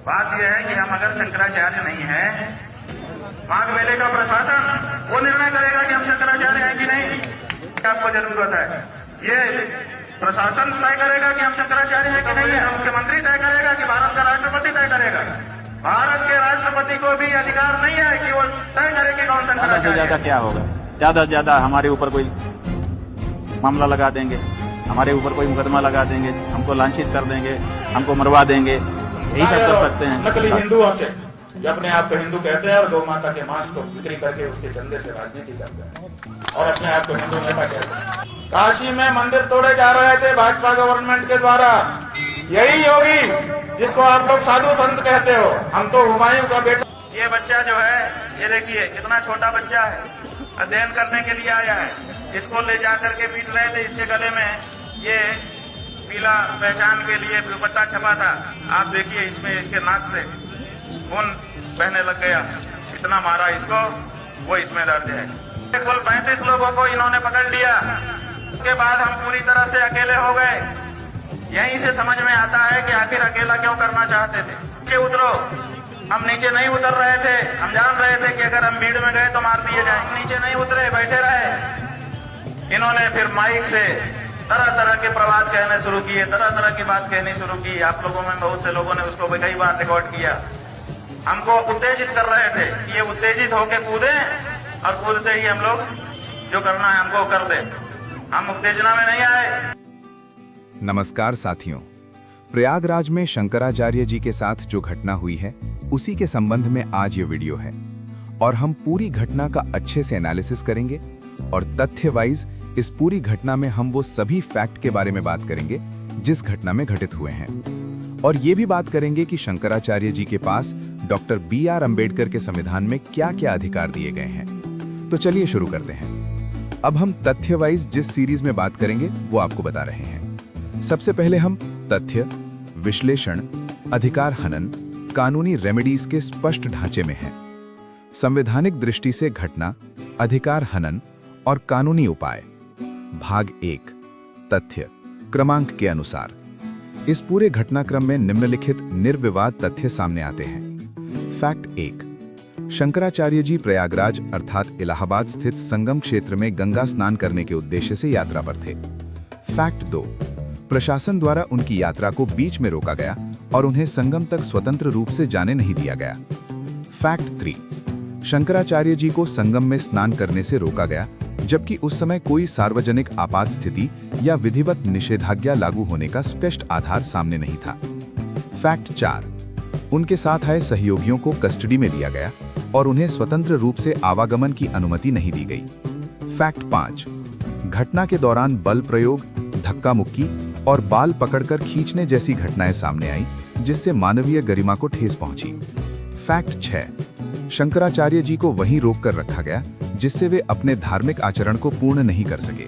बात यह है कि हम अगर शंकराचार्य नहीं हैं, माघ मेले का प्रशासन वो निर्णय करेगा कि हम शंकराचार्य हैं कि नहीं। आपको जरूरत है, ये प्रशासन तय करेगा कि हम शंकराचार्य हैं कि नहीं है। मुख्यमंत्री तय करेगा कि भारत का राष्ट्रपति तय करेगा। भारत के राष्ट्रपति को भी अधिकार नहीं है कि वो तय करे कि कौन शंकराचार्य है। ज्यादा क्या होगा, ज्यादा से ज्यादा हमारे ऊपर कोई मामला लगा देंगे, हमारे ऊपर कोई मुकदमा लगा देंगे, हमको लांछित कर देंगे, हमको मरवा देंगे, यही सब कर सकते हैं। नकली हिंदुओं से जो अपने आप को हिंदू कहते हैं और गौ माता के मांस को बिक्री करके उसके चंदे से राजनीति करते हैं और अपने आप को हिंदू नेता कहते हैं। काशी में मंदिर तोड़े जा रहे थे भाजपा गवर्नमेंट के द्वारा। यही योगी जिसको आप लोग साधु संत कहते हो, हम तो हुमायूं का बेटा। ये बच्चा जो है, ये देखिए कितना छोटा बच्चा है, अध्ययन करने के लिए आया है। इसको ले जाकर के पीट रहे थे, इसके गले में ये पीला पहचान के लिए दुपट्टा छपा था। आप देखिए इसमें इसके नाक से खून बहने लग गया, इतना मारा इसको, वो इसमें दर्ज है। कुल 35 लोगों को इन्होंने पकड़ लिया। उसके बाद हम पूरी तरह से अकेले हो गए। यहीं से समझ में आता है कि आखिर अकेला क्यों करना चाहते थे। नीचे उतरो, हम नीचे नहीं उतर रहे थे। हम जान रहे थे कि अगर हम भीड़ में गए तो मार दिए जाएंगे। नीचे नहीं उतरे, बैठे रहे। इन्होंने फिर माइक से तरह तरह के प्रवाद कहने शुरू किए, तरह तरह की बात कहनी शुरू की। आप लोगों में बहुत से लोगों ने उसको कई बार रिकॉर्ड किया। हमको उत्तेजित कर रहे थे कि ये उत्तेजित होके कूदे और कूदते ही हम लोग जो करना है हमको कर दे। हम उत्तेजना में नहीं आए। नमस्कार साथियों, प्रयागराज में शंकराचार्य जी के साथ जो घटना हुई है उसी के संबंध में आज ये वीडियो है और हम पूरी घटना का अच्छे से एनालिसिस करेंगे और तथ्य वाइज इस पूरी घटना में हम वो सभी फैक्ट के बारे में बात करेंगे जिस घटना में घटित हुए हैं और ये भी बात करेंगे कि शंकराचार्य जी के पास डॉक्टर BR अम्बेडकर के संविधान में क्या-क्या अधिकार दिए गए हैं। तो चलिए शुरू करते हैं। अब हम तथ्य वाइज जिस सीरीज में बात करेंगे वो आपको बता रहे हैं। सबसे पहले हम तथ्य, विश्लेषण, अधिकार हनन, कानूनी रेमेडीज के स्पष्ट ढांचे में हैं। संवैधानिक दृष्टि से घटना, अधिकार हनन और कानूनी उपाय। भाग 1 तथ्य क्रमांक के अनुसार इस पूरे घटनाक्रम में निम्नलिखित निर्विवाद तथ्य सामने आते हैं। फैक्ट 1, शंकराचार्य जी प्रयागराज अर्थात इलाहाबाद स्थित संगम क्षेत्र में गंगा स्नान करने के उद्देश्य से यात्रा पर थे। फैक्ट 2, प्रशासन द्वारा उनकी यात्रा को बीच में रोका गया और उन्हें संगम तक स्वतंत्र रूप से जाने नहीं दिया गया। फैक्ट 3, शंकराचार्य जी को संगम में स्नान करने से रोका गया जबकि उस समय कोई सार्वजनिक आपात स्थिति या विधिवत निषेधाज्ञा लागू होने का स्पष्ट आधार सामने नहीं था। फैक्ट 4, उनके साथ आए सहयोगियों को कस्टडी में लिया गया और उन्हें स्वतंत्र रूप से आवागमन की अनुमति नहीं दी गई। फैक्ट 5, घटना के दौरान बल प्रयोग, धक्का मुक्की और बाल पकड़कर खींचने जैसी घटनाएं सामने आई जिससे मानवीय गरिमा को ठेस पहुंची। फैक्ट 6, शंकराचार्य जी को वहीं रोक कर रखा गया जिससे वे अपने धार्मिक आचरण को पूर्ण नहीं कर सके।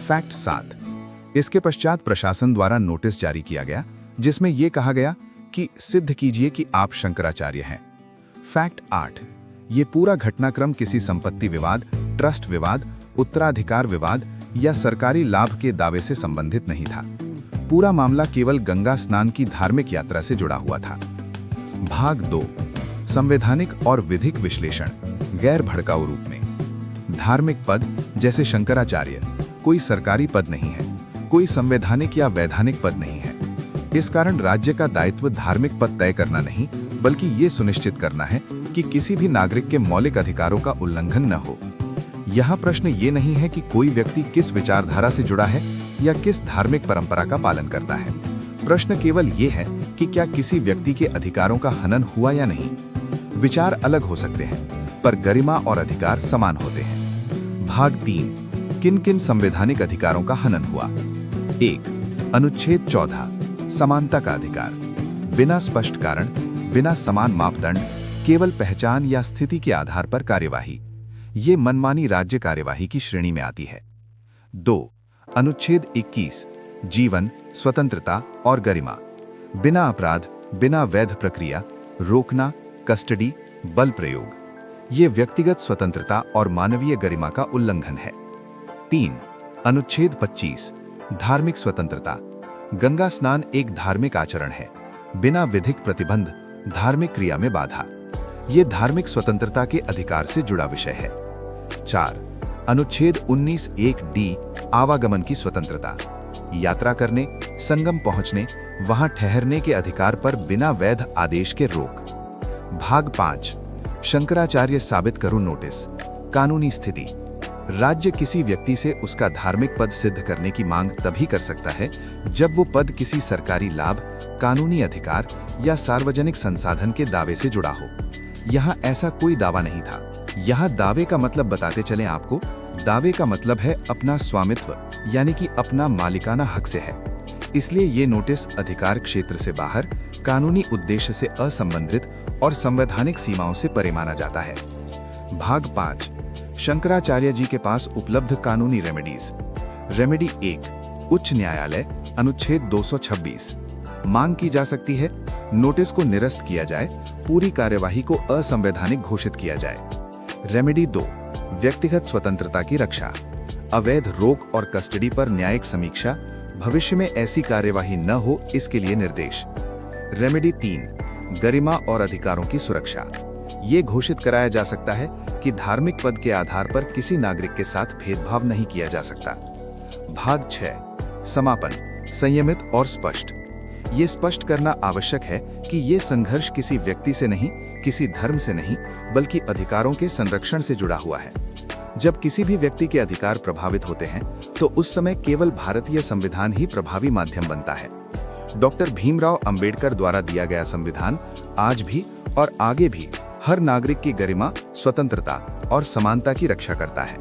फैक्ट 7, इसके पश्चात प्रशासन द्वारा नोटिस जारी किया गया जिसमें यह कहा गया कि सिद्ध कीजिए कि आप शंकराचार्य हैं। फैक्ट 8, ये पूरा घटनाक्रम किसी संपत्ति विवाद, ट्रस्ट विवाद, उत्तराधिकार विवाद या सरकारी लाभ के दावे से संबंधित नहीं था। पूरा मामला केवल गंगा स्नान की धार्मिक यात्रा से जुड़ा हुआ था। भाग 2 संवैधानिक और विधिक विश्लेषण, गैर भड़काऊ रूप में। धार्मिक पद जैसे शंकराचार्य कोई सरकारी पद नहीं है, कोई संवैधानिक या वैधानिक पद नहीं है। इस कारण राज्य का दायित्व धार्मिक पद तय करना नहीं बल्कि ये सुनिश्चित करना है कि किसी भी नागरिक के मौलिक अधिकारों का उल्लंघन न हो। यहाँ प्रश्न ये नहीं है कि कोई व्यक्ति किस विचारधारा से जुड़ा है या किस धार्मिक परंपरा का पालन करता है। प्रश्न केवल ये है कि क्या किसी व्यक्ति के अधिकारों का हनन हुआ या नहीं। विचार अलग हो सकते हैं पर गरिमा और अधिकार समान होते हैं। भाग 3 किन किन संवैधानिक अधिकारों का हनन हुआ। 1, अनुच्छेद 14 समानता का अधिकार। बिना स्पष्ट कारण, बिना समान मापदंड, केवल पहचान या स्थिति के आधार पर कार्यवाही। ये मनमानी राज्य कार्यवाही की श्रेणी में आती है। 2, अनुच्छेद 21 जीवन, स्वतंत्रता और गरिमा। बिना अपराध, बिना वैध प्रक्रिया, रोकना, कस्टडी, बल प्रयोग। ये व्यक्तिगत स्वतंत्रता और मानवीय गरिमा का उल्लंघन है। 3, अनुच्छेद 25 धार्मिक स्वतंत्रता। गंगा स्नान एक धार्मिक आचरण है। बिना विधिक प्रतिबंध धार्मिक क्रिया में बाधा। ये धार्मिक स्वतंत्रता के अधिकार से जुड़ा विषय है। 4. अनुच्छेद 19(1)(d) आवागमन की स्वतंत्रता। यात्रा करने, संगम पहुंचने, वहां ठहरने के अधिकार पर बिना वैध आदेश के रोक। भाग 5 शंकराचार्य साबित करो नोटिस। कानूनी स्थिति। राज्य किसी व्यक्ति से उसका धार्मिक पद सिद्ध करने की मांग तभी कर सकता है जब वो पद किसी सरकारी लाभ, कानूनी अधिकार या सार्वजनिक संसाधन के दावे से जुड़ा हो। यहाँ ऐसा कोई दावा नहीं था। यहाँ दावे का मतलब बताते चलें आपको। दावे का मतलब है अपना स्वामित्व, यानी कि अपना मालिकाना हक से है। इसलिए ये नोटिस अधिकार क्षेत्र से बाहर, कानूनी उद्देश्य से असंबंधित और संवैधानिक सीमाओं से परे माना जाता है। भाग 5 शंकराचार्य जी के पास उपलब्ध कानूनी रेमेडीज। रेमेडी 1 उच्च न्यायालय अनुच्छेद 226। मांग की जा सकती है नोटिस को निरस्त किया जाए, पूरी कार्यवाही को असंवैधानिक घोषित किया जाए। रेमेडी 2 व्यक्तिगत स्वतंत्रता की रक्षा। अवैध रोक और कस्टडी पर न्यायिक समीक्षा, भविष्य में ऐसी कार्यवाही न हो इसके लिए निर्देश। रेमेडी 3 गरिमा और अधिकारों की सुरक्षा। ये घोषित कराया जा सकता है कि धार्मिक पद के आधार पर किसी नागरिक के साथ भेदभाव नहीं किया जा सकता। भाग 6 समापन संयमित और स्पष्ट। ये स्पष्ट करना आवश्यक है कि ये संघर्ष किसी व्यक्ति से नहीं, किसी धर्म से नहीं, बल्कि अधिकारों के संरक्षण से जुड़ा हुआ है। जब किसी भी व्यक्ति के अधिकार प्रभावित होते हैं तो उस समय केवल भारतीय संविधान ही प्रभावी माध्यम बनता है। डॉक्टर भीमराव अंबेडकर द्वारा दिया गया संविधान आज भी और आगे भी हर नागरिक की गरिमा, स्वतंत्रता और समानता की रक्षा करता है।